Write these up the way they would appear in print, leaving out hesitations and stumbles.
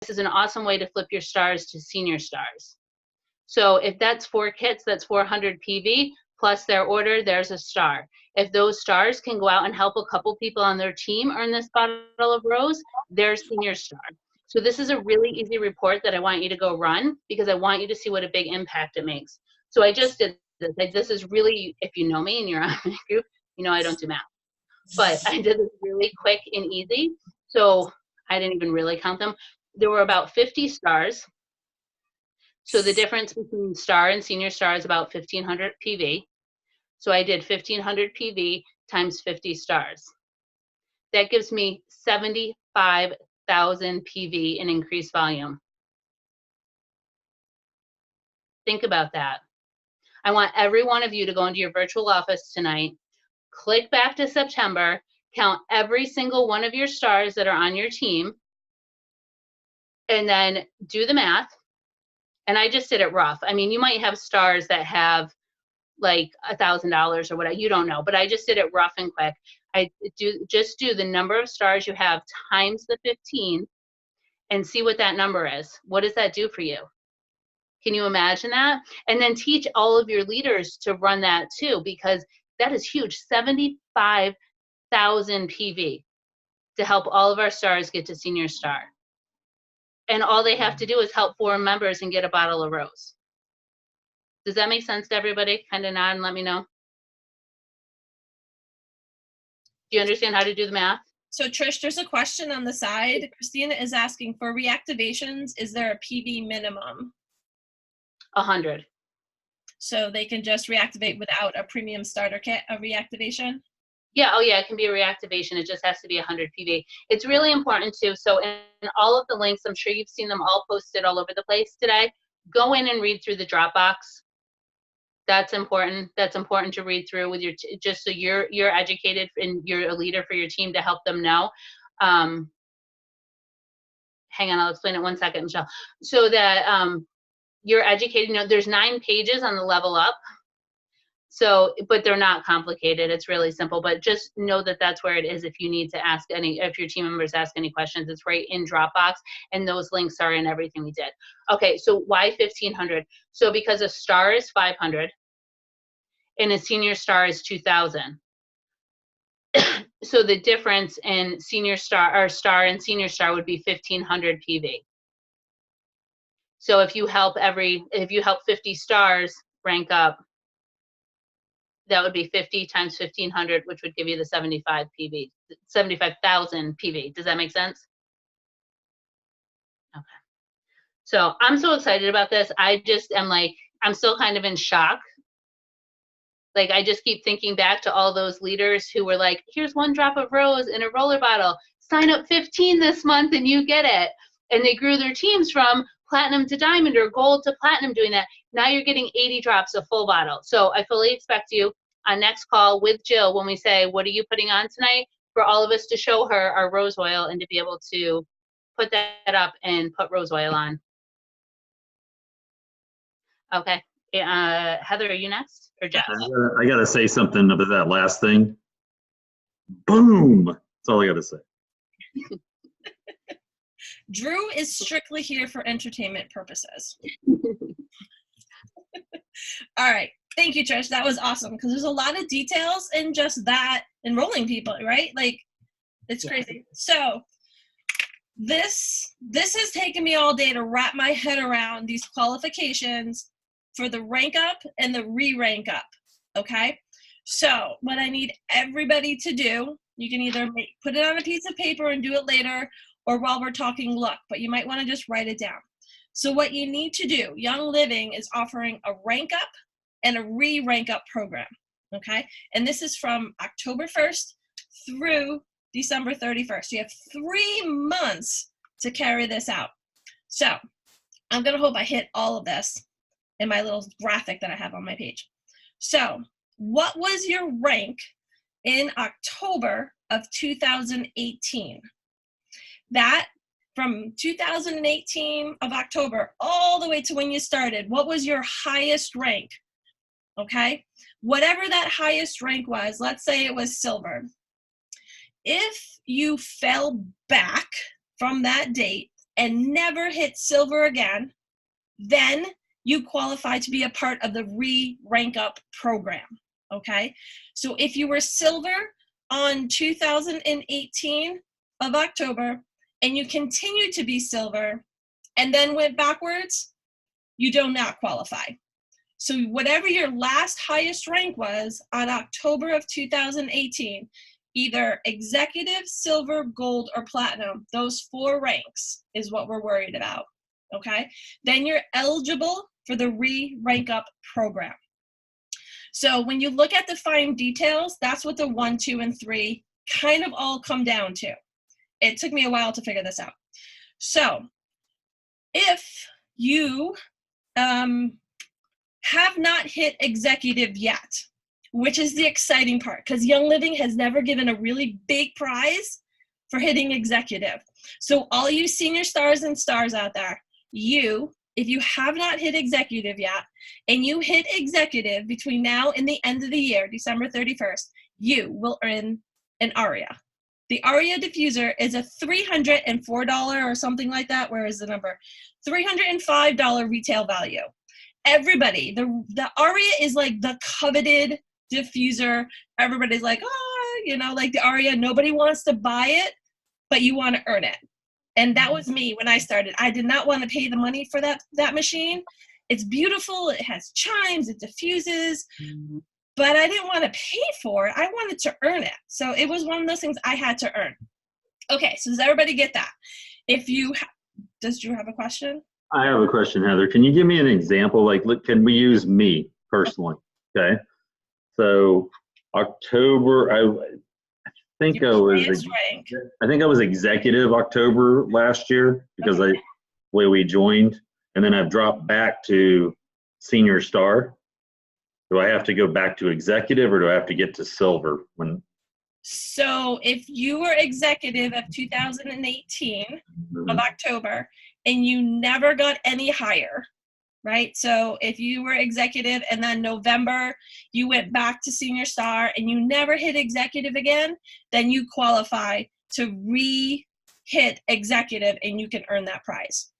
is an awesome way to flip your stars to senior stars. So if that's 4 kits, that's 400 PV, plus their order, there's a star. If those stars can go out and help a couple people on their team earn this bottle of rose, there's senior star. So this is a really easy report that I want you to go run, because I want you to see what a big impact it makes. So I just did this. This is really, if you know me and you're on my group, you know I don't do math. But I did this really quick and easy. So I didn't even really count them. There were about 50 stars. So the difference between star and senior star is about 1,500 PV. So I did 1,500 PV times 50 stars. That gives me 75,000 PV in increased volume. Think about that. I want every one of you to go into your virtual office tonight, click back to September, count every single one of your stars that are on your team, and then do the math. And I just did it rough. I mean, you might have stars that have like $1,000 or whatever, you don't know, but I just did it rough and quick. Just do the number of stars you have times the 15 and see what that number is. What does that do for you? Can you imagine that? And then teach all of your leaders to run that too, because that is huge. 75,000 PV to help all of our stars get to senior star. And all they have to do is help 4 members and get a bottle of rose. Does that make sense to everybody? Kind of nod and let me know. Do you understand how to do the math? So Trish, there's a question on the side. Christina is asking, for reactivations, is there a PV minimum? 100. So they can just reactivate without a premium starter kit of reactivation? Yeah, oh yeah, it can be a reactivation. It just has to be 100 PV. It's really important too. So in all of the links, I'm sure you've seen them all posted all over the place today. Go in and read through the Dropbox. That's important. That's important to read through with your, just so you're educated and you're a leader for your team to help them know. Hang on, I'll explain it 1 second, Michelle. So that you're educated. You know, there's 9 pages on the level up. So, but they're not complicated. It's really simple, but just know that that's where it is if you need to ask any, if your team members ask any questions, it's right in Dropbox, and those links are in everything we did. Okay, so why 1,500? So because a star is 500 and a senior star is 2,000. So the difference in senior star, or star and senior star, would be 1,500 PV. So if you help 50 stars rank up, that would be 50 times 1,500, which would give you the 75,000 PV. Does that make sense? Okay. So I'm so excited about this. I just am like, I'm still kind of in shock. Like, I just keep thinking back to all those leaders who were like, here's 1 drop of rose in a roller bottle. Sign up 15 this month and you get it. And they grew their teams from platinum to diamond or gold to platinum doing that. Now you're getting 80 drops of full bottle. So I fully expect you on next call with Jill, when we say, what are you putting on tonight, for all of us to show her our rose oil and to be able to put that up and put rose oil on. Okay. Heather, are you next, or Jeff? I gotta say something about that last thing. Boom! That's all I gotta say. Drew is strictly here for entertainment purposes. All right. Thank you, Trish. That was awesome, because there's a lot of details in just that enrolling people, right? Like, it's crazy. So this has taken me all day to wrap my head around these qualifications for the rank up and the re-rank up, okay? So what I need everybody to do, you can either put it on a piece of paper and do it later, or while we're talking look, but you might want to just write it down. So what you need to do, Young Living is offering a rank up and a re-rank up program, okay? And this is from October 1st through December 31st. You have 3 months to carry this out. So I'm gonna hope I hit all of this in my little graphic that I have on my page. So what was your rank in October of 2018? That from 2018 of October all the way to when you started, what was your highest rank? Okay, whatever that highest rank was, let's say it was silver. If you fell back from that date and never hit silver again, then you qualify to be a part of the re-rank up program, okay? So if you were silver on 2018 of October and you continue to be silver and then went backwards, you do not qualify. So whatever your last highest rank was on October of 2018, either executive, silver, gold, or platinum, those 4 ranks is what we're worried about, okay? Then you're eligible for the re-rank up program. So when you look at the fine details, that's what the 1, 2, and 3 kind of all come down to. It took me a while to figure this out. So if you have not hit executive yet, which is the exciting part, because Young Living has never given a really big prize for hitting executive. So all you senior stars and stars out there, if you have not hit executive yet, and you hit executive between now and the end of the year, December 31st, you will earn an ARIA. The ARIA diffuser is a $304 or something like that. Where is the number? $305 retail value. Everybody, the ARIA is like the coveted diffuser. Everybody's like, oh, you know, like the ARIA, nobody wants to buy it, but you want to earn it. And that was me when I started. I did not want to pay the money for that machine. It's beautiful, it has chimes, it diffuses, but I didn't want to pay for it. I wanted to earn it. So it was one of those things I had to earn. Okay, so does everybody get that? Does Drew have a question? I have a question, Heather. Can you give me an example? Like, look, can we use me personally? Okay. So October, I think I was executive October last year because Okay. way we joined, and then I've dropped back to senior star. Do I have to go back to executive, or do I have to get to silver when? So if you were executive of 2018 of October and you never got any higher, right? So if you were executive and then November you went back to senior star and you never hit executive again, then you qualify to re-hit executive and you can earn that prize.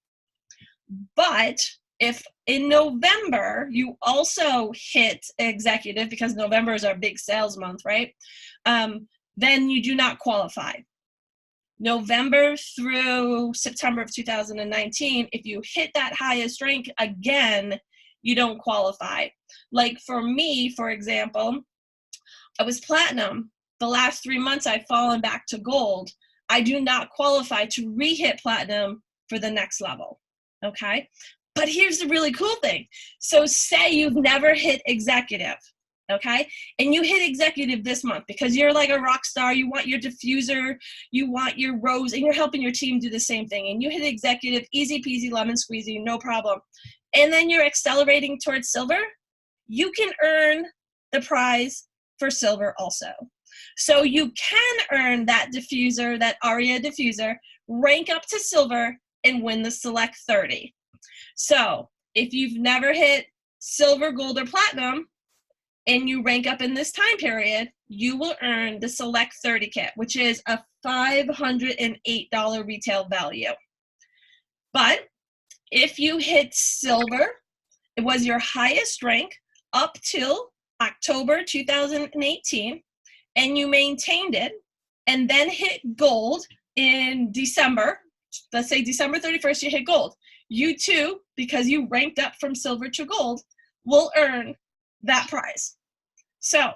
But if in November you also hit executive, because November is our big sales month, right? Then you do not qualify. November through September of 2019, if you hit that highest rank again, you don't qualify. Like for me, for example, I was platinum. The last 3 months I've fallen back to gold. I do not qualify to re-hit platinum for the next level, okay? But here's the really cool thing. So say you've never hit executive, okay? And you hit executive this month because you're like a rock star, you want your diffuser, you want your rose, and you're helping your team do the same thing. And you hit executive, easy peasy, lemon squeezy, no problem. And then you're accelerating towards silver, you can earn the prize for silver also. So you can earn that diffuser, that ARIA diffuser, rank up to silver, and win the Select 30. So if you've never hit silver, gold, or platinum, and you rank up in this time period, you will earn the Select 30 kit, which is a $508 retail value. But if you hit silver, it was your highest rank up till October 2018, and you maintained it, and then hit gold in December, let's say December 31st, you hit gold. You too, because you ranked up from silver to gold, will earn that prize. So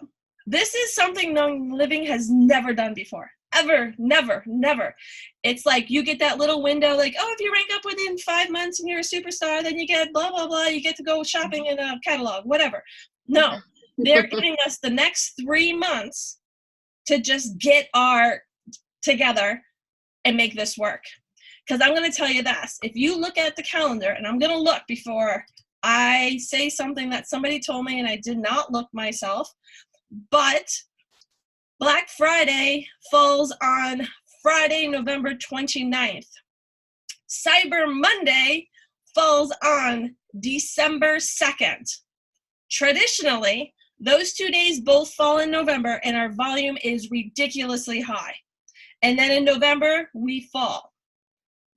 this is something Young Living has never done before. Ever, never, never. It's like you get that little window like, oh, if you rank up within 5 months and you're a superstar, then you get blah, blah, blah. You get to go shopping in a catalog, whatever. No, they're giving us the next 3 months to just get our together and make this work. Because I'm going to tell you this. If you look at the calendar, and I'm going to look before I say something that somebody told me and I did not look myself, but Black Friday falls on Friday, November 29th. Cyber Monday falls on December 2nd. Traditionally, those 2 days both fall in November and our volume is ridiculously high. And then in November, we fall.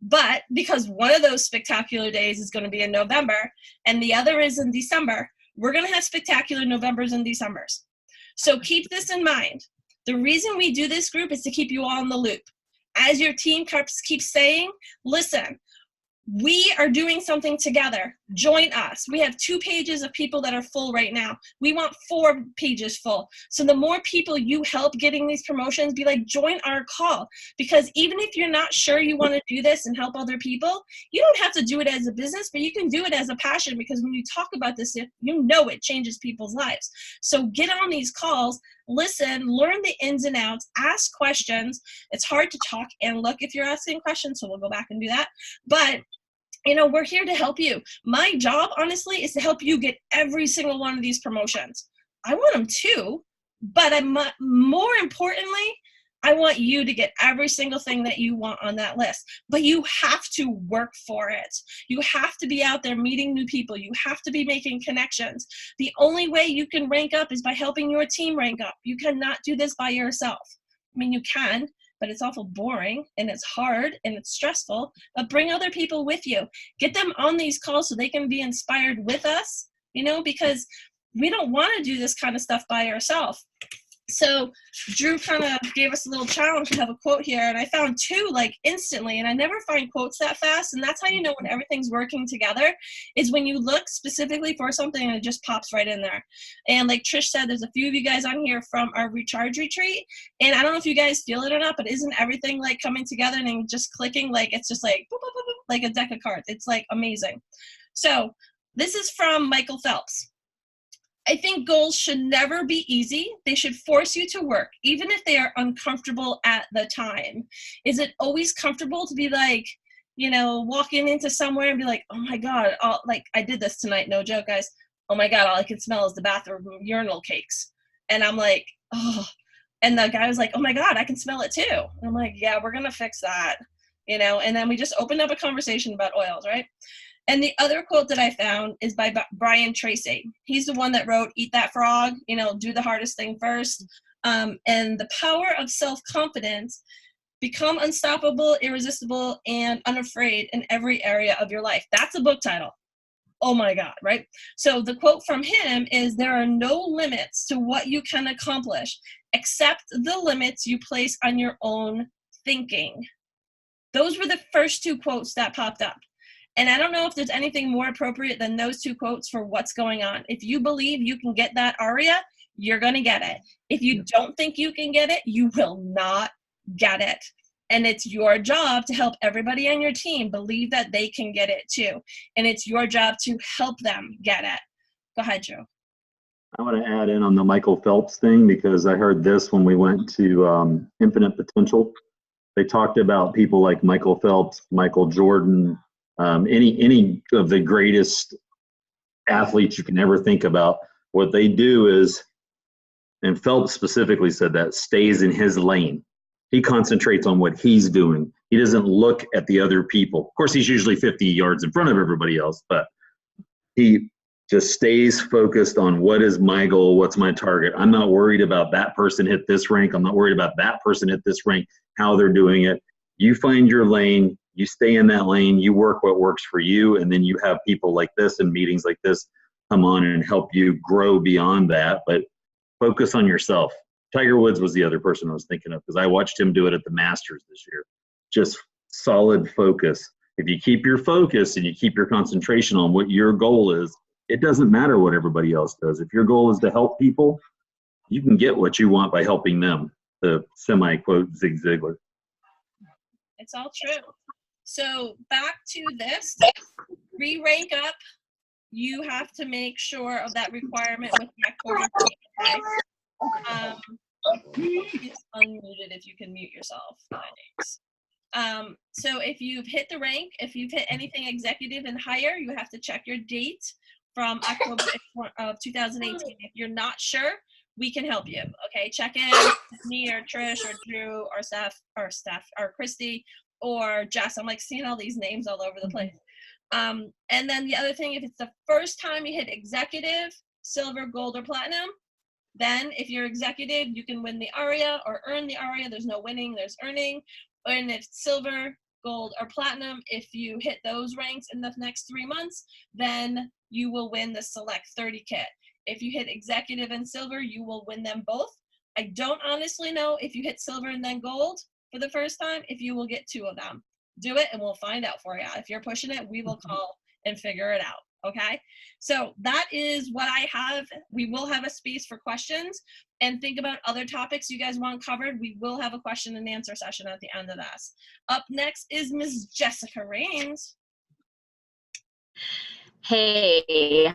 But because one of those spectacular days is going to be in November and the other is in December, we're going to have spectacular Novembers and Decembers. So keep this in mind. The reason we do this group is to keep you all in the loop. As your team keeps saying, listen, we are doing something together. Join us. We have 2 pages of people that are full right now. We want 4 pages full. So the more people you help getting these promotions, be like, join our call. Because even if you're not sure you want to do this and help other people, you don't have to do it as a business, but you can do it as a passion, because when you talk about this, you know it changes people's lives. So get on these calls, listen, learn the ins and outs, ask questions. It's hard to talk and look if you're asking questions, so we'll go back and do that. But you know, we're here to help you. My job, honestly, is to help you get every single one of these promotions. I want them too, but more importantly, I want you to get every single thing that you want on that list. But you have to work for it. You have to be out there meeting new people. You have to be making connections. The only way you can rank up is by helping your team rank up. You cannot do this by yourself. I mean, you can, but it's awful boring and it's hard and it's stressful. But bring other people with you. Get them on these calls so they can be inspired with us, you know, because we don't want to do this kind of stuff by ourselves. So Drew kind of gave us a little challenge to have a quote here, and I found 2 like instantly, and I never find quotes that fast, and that's how you know when everything's working together, is when you look specifically for something and it just pops right in there. And like Trish said, there's a few of you guys on here from our recharge retreat, and I don't know if you guys feel it or not, but isn't everything like coming together and just clicking, like it's just like boop, boop, boop, boop, like a deck of cards. It's like amazing. So this is from Michael Phelps. I think goals should never be easy. They should force you to work, even if they are uncomfortable at the time. Is it always comfortable to be like, you know, walking into somewhere and be like, oh my God, like I did this tonight, no joke, guys. Oh my God, all I can smell is the bathroom urinal cakes. And I'm like, oh. And the guy was like, oh my God, I can smell it too. And I'm like, yeah, we're going to fix that, you know. And then we just opened up a conversation about oils, right? And the other quote that I found is by Brian Tracy. He's the one that wrote Eat That Frog, you know, do the hardest thing first. And the power of self-confidence, become unstoppable, irresistible, and unafraid in every area of your life. That's a book title. Oh my God, right? So the quote from him is, there are no limits to what you can accomplish except the limits you place on your own thinking. Those were the first 2 quotes that popped up. And I don't know if there's anything more appropriate than those 2 quotes for what's going on. If you believe you can get that aria, you're going to get it. If you don't think you can get it, you will not get it. And it's your job to help everybody on your team believe that they can get it too. And it's your job to help them get it. Go ahead, Joe. I want to add in on the Michael Phelps thing, because I heard this when we went to Infinite Potential. They talked about people like Michael Phelps, Michael Jordan, any of the greatest athletes you can ever think about. What they do is, and Phelps specifically said that, stays in his lane. He concentrates on what he's doing. He doesn't look at the other people. Of course, he's usually 50 yards in front of everybody else, but he just stays focused on what is my goal, what's my target. I'm not worried about that person hit this rank. I'm not worried about that person hit this rank, how they're doing it. You find your lane. You stay in that lane, you work what works for you, and then you have people like this and meetings like this come on and help you grow beyond that, but focus on yourself. Tiger Woods was the other person I was thinking of, because I watched him do it at the Masters this year. Just solid focus. If you keep your focus and you keep your concentration on what your goal is, it doesn't matter what everybody else does. If your goal is to help people, you can get what you want by helping them. The semi-quote Zig Ziglar. It's all true. So back to this, re-rank up. You have to make sure of that requirement with that quarter. It's unmuted if you can mute yourself. So if you've hit the rank, if you've hit anything executive and higher, you have to check your date from October of 2018. If you're not sure, we can help you. Okay, check in with me or Trish or Drew or Steph or Christy or Jess. I'm like seeing all these names all over the place. And then the other thing, if it's the first time you hit executive, silver, gold, or platinum, then if you're executive, you can win the aria or earn the aria. There's no winning, there's earning. And if it's silver, gold, or platinum. If you hit those ranks in the next 3 months, then you will win the select 30 kit. If you hit executive and silver, you will win them both. I don't honestly know if you hit silver and then gold for the first time, if you will get 2 of them. Do it and we'll find out for you. If you're pushing it, we will call and figure it out. Okay, so that is what I have. We will have a space for questions, and think about other topics you guys want covered. We will have a question and answer session at the end of this. Up next is Ms. Jessica Rains. Hey,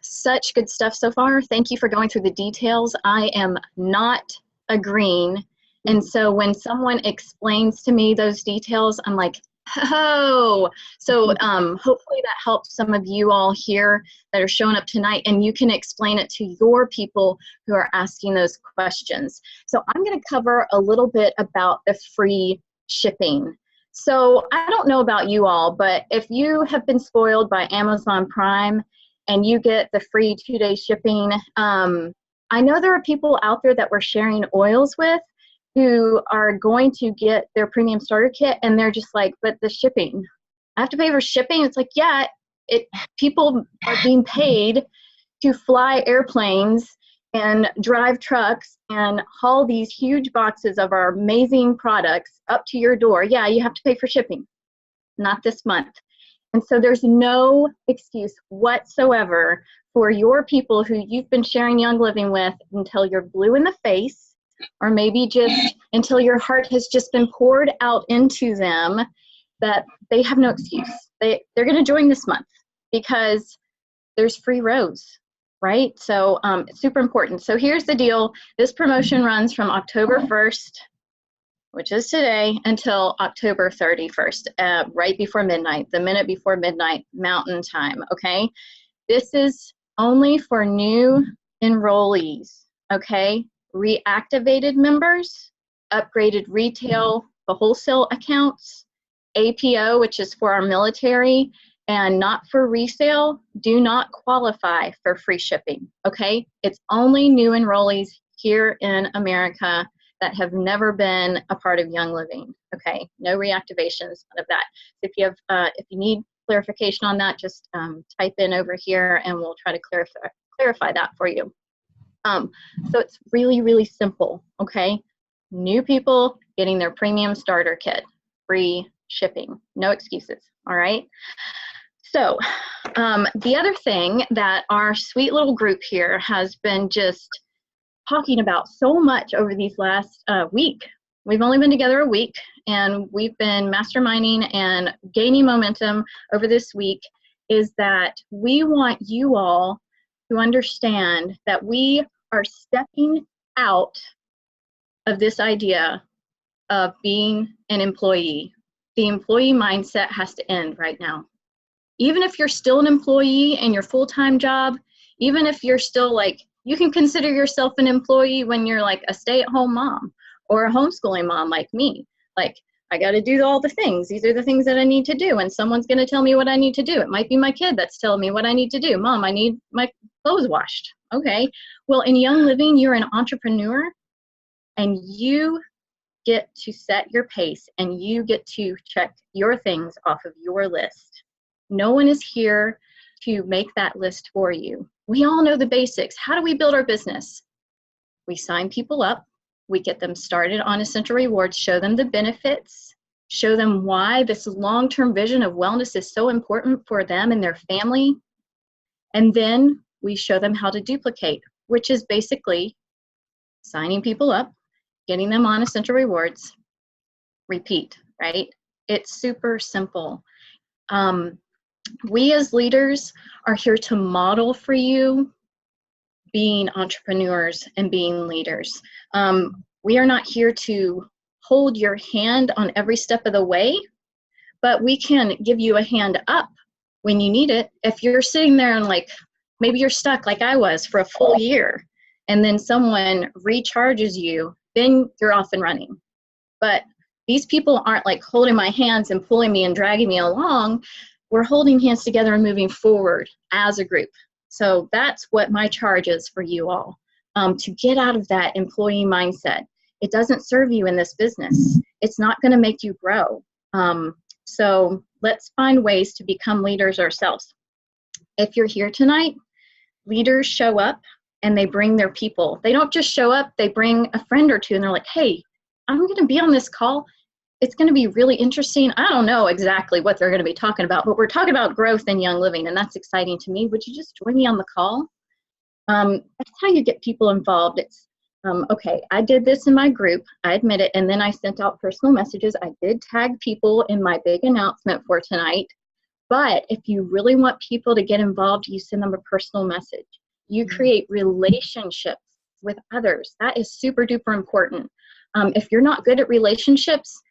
such good stuff so far. Thank you for going through the details. I am not agreeing. And so when someone explains to me those details, I'm like, oh, so hopefully that helps some of you all here that are showing up tonight, and you can explain it to your people who are asking those questions. So I'm going to cover a little bit about the free shipping. So I don't know about you all, but if you have been spoiled by Amazon Prime and you get the free 2-day shipping, I know there are people out there that we're sharing oils with who are going to get their premium starter kit, and they're just like, but the shipping, I have to pay for shipping. It's like, yeah, people are being paid to fly airplanes and drive trucks and haul these huge boxes of our amazing products up to your door. Yeah, you have to pay for shipping, not this month. And so there's no excuse whatsoever for your people who you've been sharing Young Living with until you're blue in the face, or maybe just until your heart has just been poured out into them, that they have no excuse. They're going to join this month because there's free rows, right? So it's super important. So here's the deal. This promotion runs from October 1st, which is today, until October 31st, right before midnight, the minute before midnight Mountain Time, okay? This is only for new enrollees, okay? Reactivated members, upgraded retail, the wholesale accounts, APO, which is for our military, and not for resale, do not qualify for free shipping, okay? It's only new enrollees here in America that have never been a part of Young Living, okay? No reactivations, none of that. If you have, if you need clarification on that, just type in over here and we'll try to clarify that for you. So it's really, really simple, okay? New people getting their premium starter kit, free shipping, no excuses, all right? So the other thing that our sweet little group here has been just talking about so much over these last week. We've only been together a week, and we've been masterminding and gaining momentum over this week, is that we want you all to understand that we are stepping out of this idea of being an employee. The employee mindset has to end right now. Even if you're still an employee in your full-time job, even if you're still like, you can consider yourself an employee when you're like a stay-at-home mom or a homeschooling mom like me. Like, I got to do all the things. These are the things that I need to do, and someone's going to tell me what I need to do. It might be my kid that's telling me what I need to do. Mom, I need my clothes washed. Okay. Well, in Young Living, you're an entrepreneur, and you get to set your pace, and you get to check your things off of your list. No one is here to make that list for you. We all know the basics. How do we build our business? We sign people up. We get them started on Essential Rewards, show them the benefits, show them why this long-term vision of wellness is so important for them and their family. And then we show them how to duplicate, which is basically signing people up, getting them on Essential Rewards, repeat, right? It's super simple. We as leaders are here to model for you being entrepreneurs and being leaders. We are not here to hold your hand on every step of the way, but we can give you a hand up when you need it. If you're sitting there and like, maybe you're stuck like I was for a full year, and then someone recharges you, then you're off and running. But these people aren't like holding my hands and pulling me and dragging me along. We're holding hands together and moving forward as a group. So that's what my charge is for you all, to get out of that employee mindset. It doesn't serve you in this business. It's not going to make you grow. So let's find ways to become leaders ourselves. If you're here tonight, leaders show up and they bring their people. They don't just show up, they bring a friend or two and they're like, hey, I'm going to be on this call. It's going to be really interesting. I don't know exactly what they're going to be talking about, but we're talking about growth and young living, and that's exciting to me. Would you just join me on the call? That's how you get people involved. It's, okay, I did this in my group, I admit it, and then I sent out personal messages. I did tag people in my big announcement for tonight, but if you really want people to get involved, you send them a personal message. You create relationships with others. That is super duper important. If you're not good at relationships,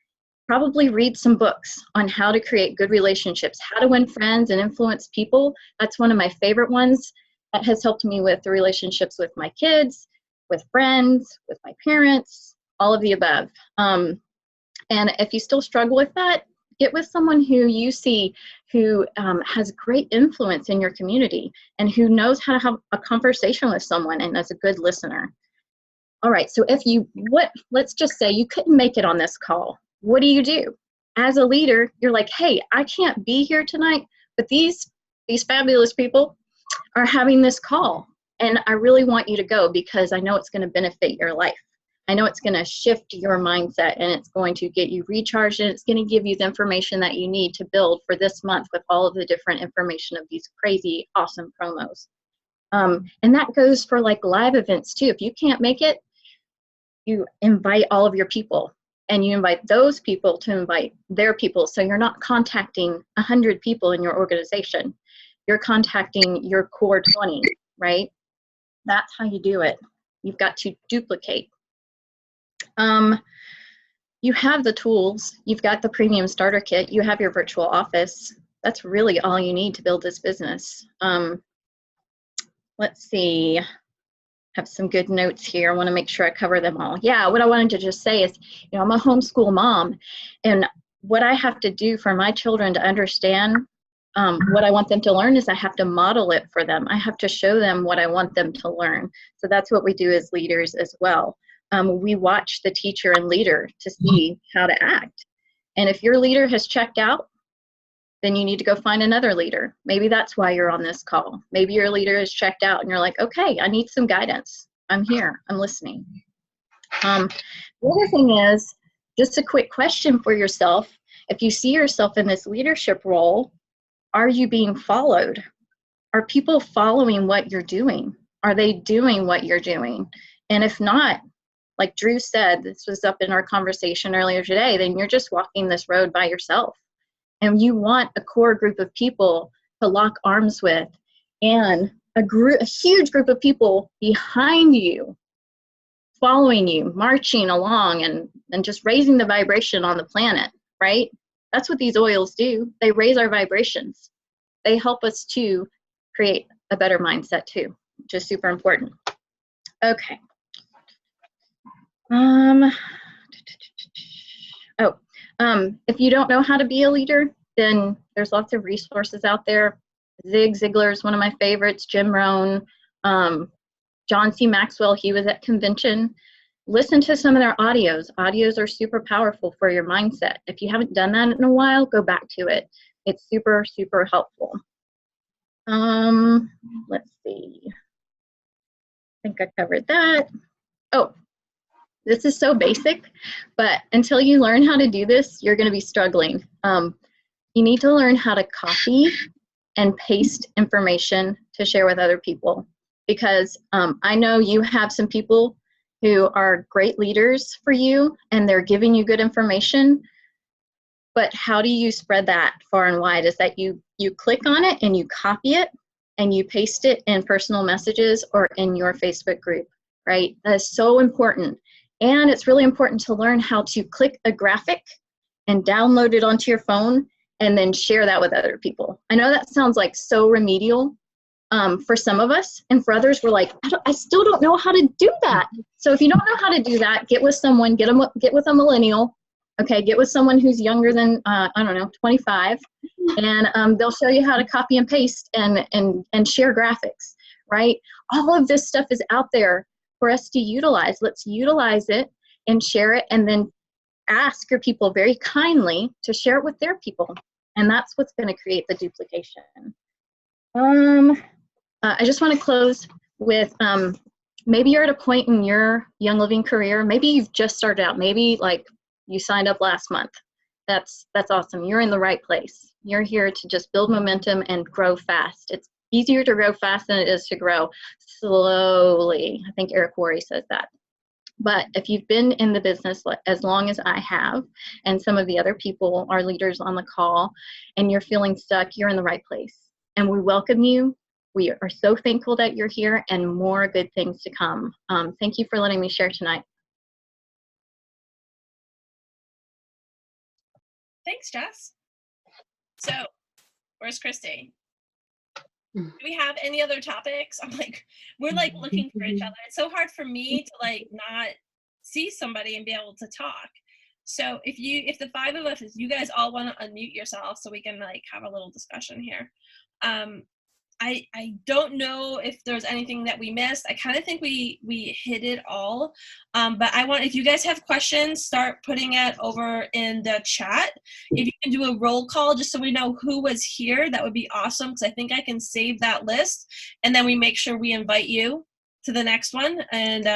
probably read some books on how to create good relationships, how to win friends and influence people. That's one of my favorite ones. That has helped me with the relationships with my kids, with friends, with my parents, all of the above. And if you still struggle with that, get with someone who you see who has great influence in your community and who knows how to have a conversation with someone and is a good listener. All right, so if you, let's just say you couldn't make it on this call. What do? As a leader, you're like, hey, I can't be here tonight, but these fabulous people are having this call, and I really want you to go because I know it's going to benefit your life. I know it's going to shift your mindset, and it's going to get you recharged, and it's going to give you the information that you need to build for this month with all of the different information of these crazy, awesome promos. And that goes for like live events too. If you can't make it, you invite all of your people, and you invite those people to invite their people. So you're not contacting 100 people in your organization. You're contacting your core 20, right? That's how you do it. You've got to duplicate. You have the tools. You've got the premium starter kit. You have your virtual office. That's really all you need to build this business. Let's see. Have some good notes here. I want to make sure I cover them all. Yeah, what I wanted to just say is, you know, I'm a homeschool mom, and what I have to do for my children to understand what I want them to learn is I have to model it for them. I have to show them what I want them to learn. So that's what we do as leaders as well. We watch the teacher and leader to see how to act. And if your leader has checked out, then you need to go find another leader. Maybe that's why you're on this call. Maybe your leader is checked out and you're like, okay, I need some guidance. I'm here, I'm listening. The other thing is, just a quick question for yourself. If you see yourself in this leadership role, are you being followed? Are people following what you're doing? Are they doing what you're doing? And if not, like Drew said, this was up in our conversation earlier today, then you're just walking this road by yourself. And you want a core group of people to lock arms with, and a huge group of people behind you, following you, marching along, and just raising the vibration on the planet, right? That's what these oils do. They raise our vibrations. They help us to create a better mindset too, which is super important. Okay. If you don't know how to be a leader, then there's lots of resources out there. Zig Ziglar is one of my favorites, Jim Rohn, John C. Maxwell, he was at convention. Listen to some of their audios. Audios are super powerful for your mindset. If you haven't done that in a while, go back to it. It's super, super helpful. Let's see. I think I covered that. Oh, this is so basic, but until you learn how to do this, you're going to be struggling. You need to learn how to copy and paste information to share with other people, because I know you have some people who are great leaders for you and they're giving you good information, but how do you spread that far and wide? Is that you click on it and you copy it and you paste it in personal messages or in your Facebook group, right? That is so important. And it's really important to learn how to click a graphic and download it onto your phone and then share that with other people. I know that sounds like so remedial for some of us, and for others, we're like, I still don't know how to do that. So if you don't know how to do that, get with someone, get with a millennial, okay? Get with someone who's younger than, I don't know, 25, and they'll show you how to copy and paste and share graphics, right? All of this stuff is out there for us to utilize. Let's utilize it and share it, and then ask your people very kindly to share it with their people. And that's what's going to create the duplication. I just want to close with maybe you're at a point in your Young Living career. Maybe you've just started out. Maybe like you signed up last month. That's awesome. You're in the right place. You're here to just build momentum and grow fast. It's easier to grow fast than it is to grow slowly. I think Eric Worre says that. But if you've been in the business as long as I have, and some of the other people, our leaders on the call, and you're feeling stuck, you're in the right place. And we welcome you. We are so thankful that you're here, and more good things to come. Thank you for letting me share tonight. Thanks, Jess. So, where's Christy? Do we have any other topics? I'm like, we're like looking for each other. It's so hard for me to like not see somebody and be able to talk. So if the five of us, if you guys all want to unmute yourself so we can like have a little discussion here. I don't know if there's anything that we missed. I kind of think we hit it all. But if you guys have questions, start putting it over in the chat. If you can do a roll call just so we know who was here, that would be awesome, because I think I can save that list. And then we make sure we invite you to the next one. And,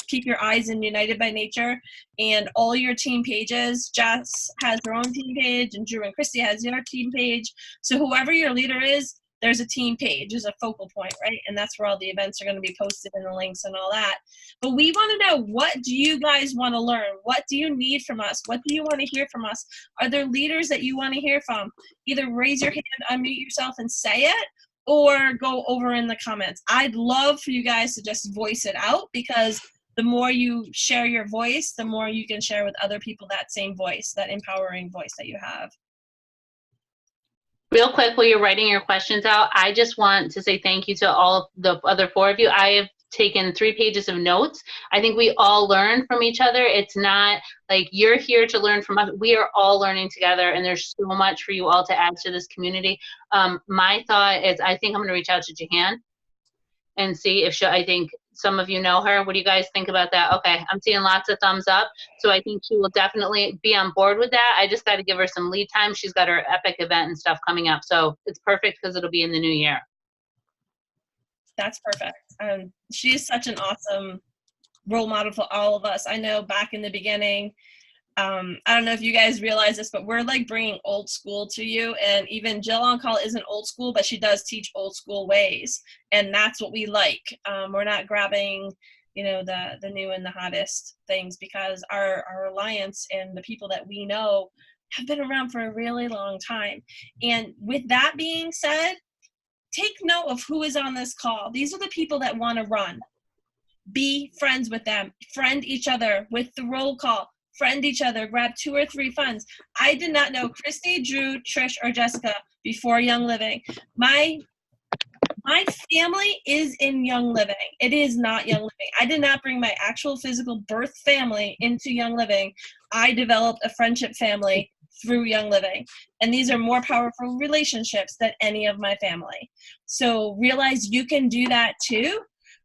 keep your eyes in United by Nature and all your team pages. Jess has her own team page, and Drew and Christy has your team page. So whoever your leader is, there's a team page, there's a focal point, right? And that's where all the events are going to be posted and the links and all that. But we want to know, what do you guys want to learn? What do you need from us? What do you want to hear from us? Are there leaders that you want to hear from? Either raise your hand, unmute yourself and say it, or go over in the comments. I'd love for you guys to just voice it out, because the more you share your voice, the more you can share with other people that same voice, that empowering voice that you have. Real quick, while you're writing your questions out, I just want to say thank you to all the other four of you. I have taken 3 pages of notes. I think we all learn from each other. It's not like you're here to learn from us. We are all learning together, and there's so much for you all to add to this community. My thought is, I think I'm going to reach out to Jahan and see if I think some of you know her. What do you guys think about that? Okay, I'm seeing lots of thumbs up. So I think she will definitely be on board with that. I just got to give her some lead time. She's got her epic event and stuff coming up. So it's perfect because it'll be in the new year. That's perfect. She is such an awesome role model for all of us. I know back in the beginning, I don't know if you guys realize this, but we're like bringing old school to you. And even Jill on call isn't old school, but she does teach old school ways. And that's what we like. We're not grabbing, the new and the hottest things, because our alliance and the people that we know have been around for a really long time. And with that being said, take note of who is on this call. These are the people that want to run. Be friends with them. Friend each other with the roll call. Friend each other. Grab 2 or 3 friends. I did not know Christy, Drew, Trish, or Jessica before Young Living. My family is in Young Living. It is not Young Living. I did not bring my actual physical birth family into Young Living. I developed a friendship family through Young Living. And these are more powerful relationships than any of my family. So realize you can do that too.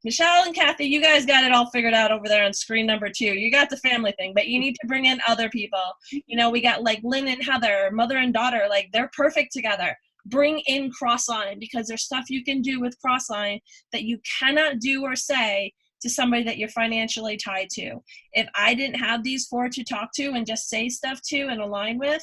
Michelle and Kathy, you guys got it all figured out over there on screen number 2. You got the family thing, but you need to bring in other people. We got like Lynn and Heather, mother and daughter, like they're perfect together. Bring in Crossline, because there's stuff you can do with Crossline that you cannot do or say to somebody that you're financially tied to. If I didn't have these 4 to talk to and just say stuff to and align with,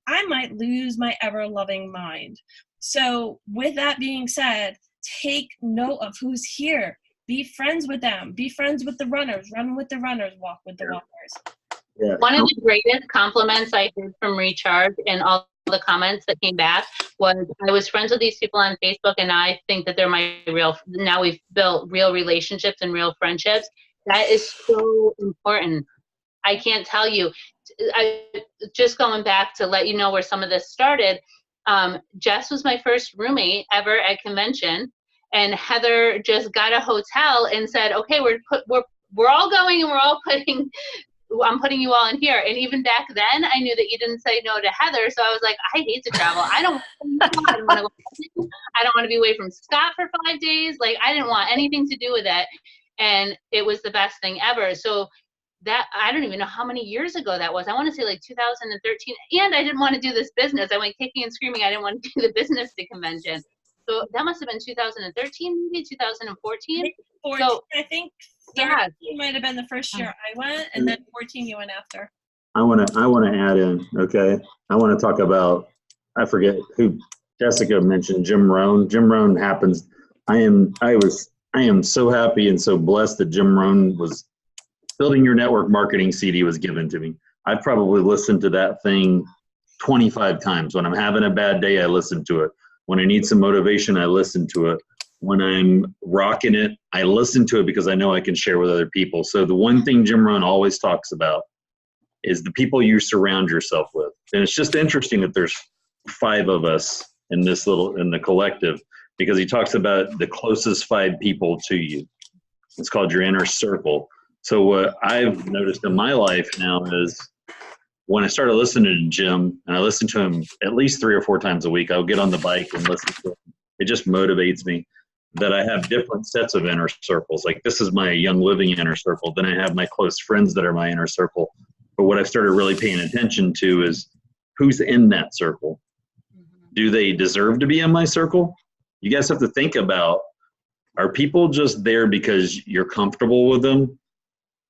I might lose my ever-loving mind. So with that being said, take note of who's here. Be friends with them. Be friends with the runners. Run with the runners. Walk with the walkers. Yeah. One of the greatest compliments I heard from Recharge and all the comments that came back was, I was friends with these people on Facebook, and I think that they're now we've built real relationships and real friendships. That is so important. I can't tell you. Just going back to let you know where some of this started, Jess was my first roommate ever at convention, and Heather just got a hotel and said, okay, we're all going, and I'm putting you all in here. And even back then, I knew that you didn't say no to Heather. So I was like, I hate to travel. I don't want to be away from Scott for 5 days. Like, I didn't want anything to do with it. And it was the best thing ever. So that, I don't even know how many years ago that was. I want to say like 2013. And I didn't want to do this business. I went kicking and screaming. I didn't want to do the business to convention. So that must have been 2013, maybe 2014. So I think 13 yeah, might have been the first year I went, and then 14 you went after. I want to add in, okay? I want to talk about, I forget who Jessica mentioned, Jim Rohn. Jim Rohn happens. I am so happy and so blessed that Jim Rohn was Building Your Network Marketing CD was given to me. I've probably listened to that thing 25 times. When I'm having a bad day, I listen to it. When I need some motivation, I listen to it. When I'm rocking it, I listen to it because I know I can share with other people. So the one thing Jim Rohn always talks about is the people you surround yourself with. And it's just interesting that there's 5 of us in the collective, because he talks about the closest 5 people to you. It's called your inner circle. So what I've noticed in my life now is when I started listening to Jim, and I listen to him at least 3 or 4 times a week, I'll get on the bike and listen to him. It just motivates me that I have different sets of inner circles. Like this is my Young Living inner circle. Then I have my close friends that are my inner circle. But what I've started really paying attention to is who's in that circle. Do they deserve to be in my circle? You guys have to think about, are people just there because you're comfortable with them?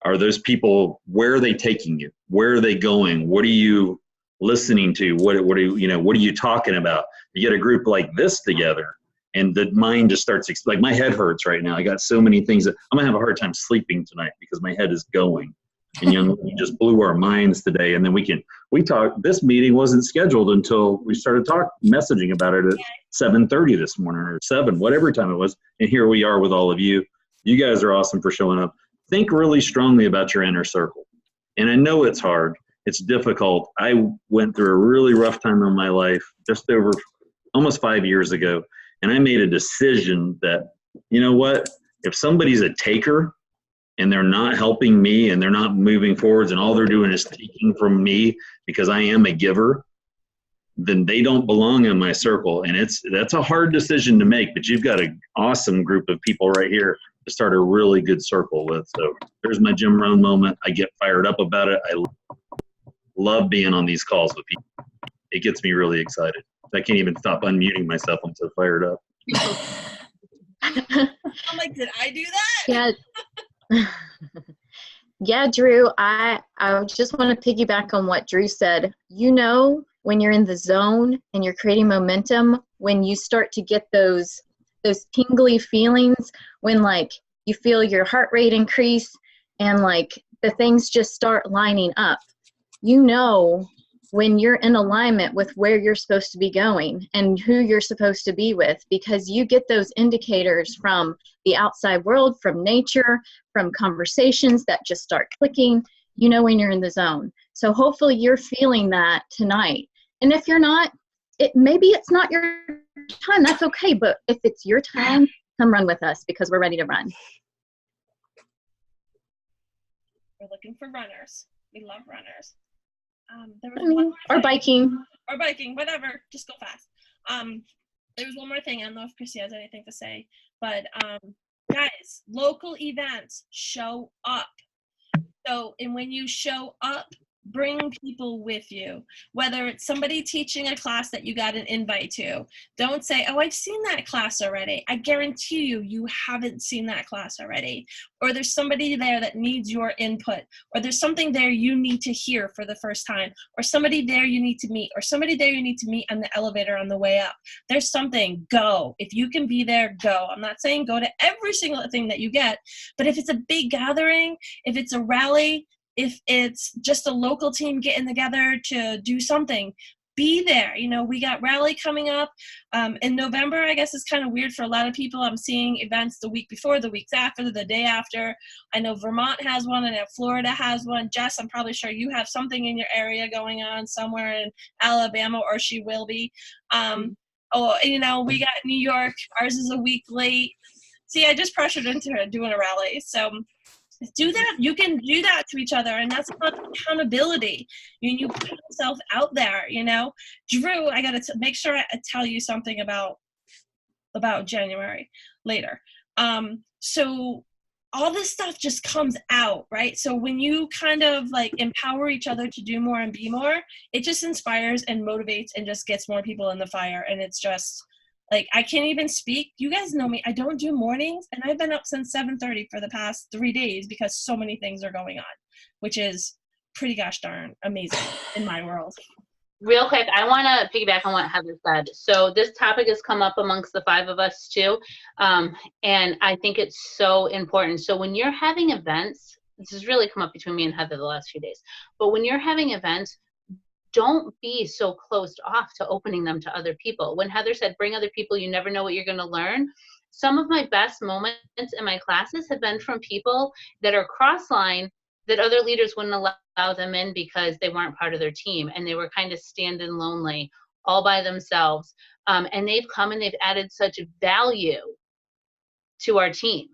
Are those people, where are they taking you? Where are they going? What are you listening to? What are you talking about? You get a group like this together and the mind just starts, like my head hurts right now. I got so many things that I'm gonna have a hard time sleeping tonight because my head is going. And we just blew our minds today. And then we talked, this meeting wasn't scheduled until we started messaging about it at 7:30 this morning or 7, whatever time it was. And here we are with all of you. You guys are awesome for showing up. Think really strongly about your inner circle. And I know it's hard. It's difficult. I went through a really rough time in my life just over almost 5 years ago. And I made a decision that, you know what, if somebody's a taker, and they're not helping me and they're not moving forwards and all they're doing is taking from me because I am a giver, then they don't belong in my circle. And that's a hard decision to make, but you've got an awesome group of people right here to start a really good circle with. So there's my Jim Rohn moment. I get fired up about it. I love being on these calls with people. It gets me really excited. I can't even stop unmuting myself. I'm so fired up. I'm like, did I do that? Yeah. Yeah, Drew, I just want to piggyback on what Drew said. You know, when you're in the zone and you're creating momentum, when you start to get those tingly feelings, when like you feel your heart rate increase and like the things just start lining up, you know when you're in alignment with where you're supposed to be going and who you're supposed to be with, because you get those indicators from the outside world, from nature, from conversations that just start clicking. You know when you're in the zone. So hopefully you're feeling that tonight. And if you're not, maybe it's not your time. That's okay. But if it's your time, come run with us because we're ready to run. We're looking for runners. We love runners. There was or biking. Or biking, whatever. Just go fast. There was one more thing. I don't know if Chrissy has anything to say, but guys, local events, show up. So, and when you show up, bring people with you, whether it's somebody teaching a class that you got an invite to. Don't say, oh, I've seen that class already. I guarantee you haven't seen that class already. Or there's somebody there that needs your input, or there's something there you need to hear for the first time, or somebody there you need to meet, or somebody there you need to meet on the elevator on the way up. There's something, go. If you can be there, go. I'm not saying go to every single thing that you get, but if it's a big gathering, if it's a rally, if it's just a local team getting together to do something, be there. You know, we got rally coming up in November. I guess it's kind of weird for a lot of people. I'm seeing events the week before, the weeks after, the day after. I know Vermont has one, and I know Florida has one. Jess, I'm probably sure you have something in your area going on somewhere in Alabama, or she will be. Oh, you know, we got New York. Ours is a week late. See, I just pressured into her doing a rally. So do that. You can do that to each other, and that's about accountability. You put yourself out there, you know. Drew, I gotta make sure I tell you something about January later. So all this stuff just comes out, right? So when you kind of like empower each other to do more and be more, it just inspires and motivates and just gets more people in the fire. And it's just like, I can't even speak. You guys know me. I don't do mornings, and I've been up since 7:30 for the past 3 days because so many things are going on, which is pretty gosh darn amazing in my world. Real quick, I want to piggyback on what Heather said. So this topic has come up amongst the 5 of us too, and I think it's so important. So when you're having events, this has really come up between me and Heather the last few days, but when you're having events, don't be so closed off to opening them to other people. When Heather said, bring other people, you never know what you're going to learn. Some of my best moments in my classes have been from people that are cross-line that other leaders wouldn't allow them in because they weren't part of their team, and they were kind of standing lonely all by themselves. And they've come and they've added such value to our team.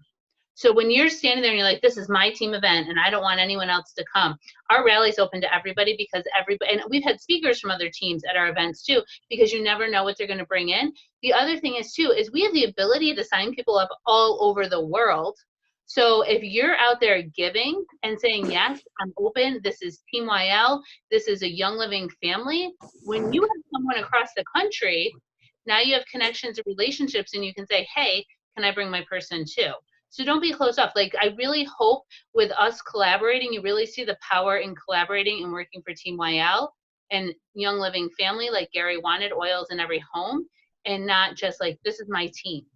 So when you're standing there and you're like, this is my team event and I don't want anyone else to come, our rally's open to everybody because everybody, and we've had speakers from other teams at our events too, because you never know what they're going to bring in. The other thing is too, is we have the ability to sign people up all over the world. So if you're out there giving and saying, yes, I'm open, this is Team YL, this is a Young Living family, when you have someone across the country, now you have connections and relationships and you can say, hey, can I bring my person too? So don't be closed off. Like, I really hope with us collaborating, you really see the power in collaborating and working for Team YL and Young Living family, like Gary wanted, oils in every home, and not just like, this is my team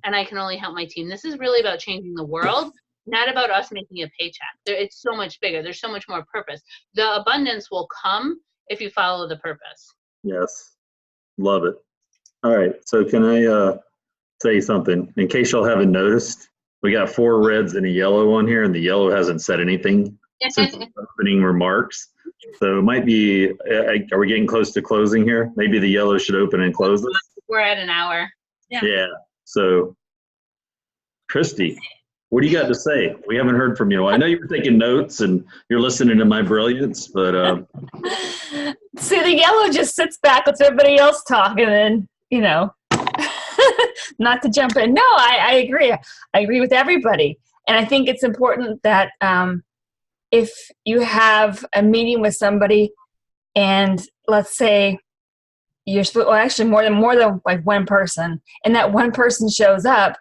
and I can only help my team. This is really about changing the world, not about us making a paycheck. It's so much bigger. There's so much more purpose. The abundance will come if you follow the purpose. Yes, love it. All right, so can I say something? In case y'all haven't noticed, we got 4 reds and a yellow on here, and the yellow hasn't said anything since the opening remarks. So it might be, are we getting close to closing here? Maybe the yellow should open and close us? We're at an hour. Yeah. So, Christy, what do you got to say? We haven't heard from you. I know you were taking notes and you're listening to my brilliance, but see, the yellow just sits back, lets everybody else talk, and then, you know, not to jump in. No, I agree. I agree with everybody. And I think it's important that if you have a meeting with somebody and let's say you're supposed, well, actually more than like one person, and that one person shows up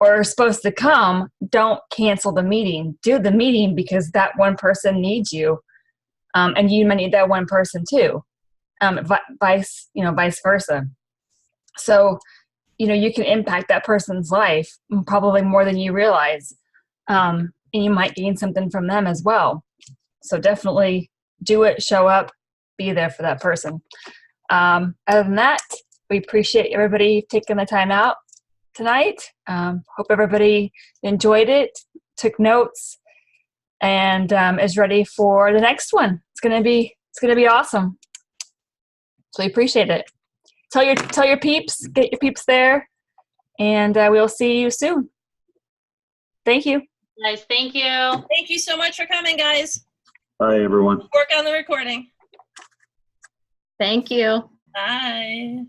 or is supposed to come, don't cancel the meeting. Do the meeting because that one person needs you. And you might need that one person too. Vice versa. So, you know, you can impact that person's life probably more than you realize. And you might gain something from them as well. So definitely do it, show up, be there for that person. Other than that, we appreciate everybody taking the time out tonight. Hope everybody enjoyed it, took notes, and is ready for the next one. It's gonna be awesome. So we appreciate it. Tell your peeps, get your peeps there, and we'll see you soon. Thank you. Guys, thank you. Thank you so much for coming, guys. bye, everyone. Work on the recording. Thank you. Bye.